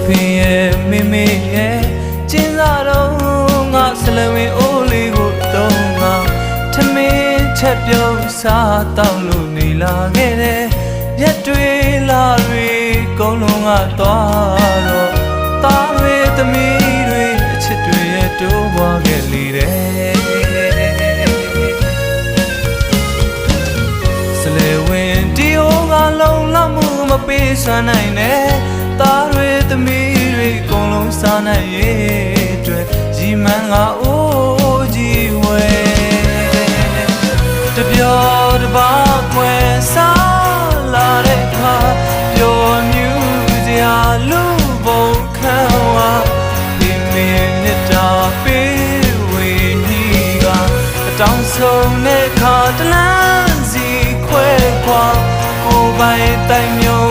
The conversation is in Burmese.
ဖေရဲ့မိမိရဲ့ကျင်းစာတော့ငါဆလဝင်းအိုးလေးကိုတုံးငါထမင်းချက်ပြုတ်စားတောက်လို့နေလာခဲ့တယ်ရက်တွေလာတွေကုန်လုံးကသွားတော့သားတွေသမီးတွေအချစ်တွေရဲ့တိုးပွားခဲ့လေတယ်ဆလေဝင်ဒီဟိုကလုံလောက်မှုမပေးစမ်းနိုင်နဲ့သားတွေသမီးတွေကုန်လုံးစားနိုင်ရဲ့အတွက်ရီမန်းကအိုးကြီးဝဲတပြောတပါကွယ်စားလာတဲ့ခါပျော်မြူးစရာလူဘုံခံဝါဒီမင်းနဲ့တာပေးဝေနီကအတောင်ဆုံးတဲ့ခါတလန်းစီခွဲခွာကိုယ်ပိုင်တိုင်မျိုး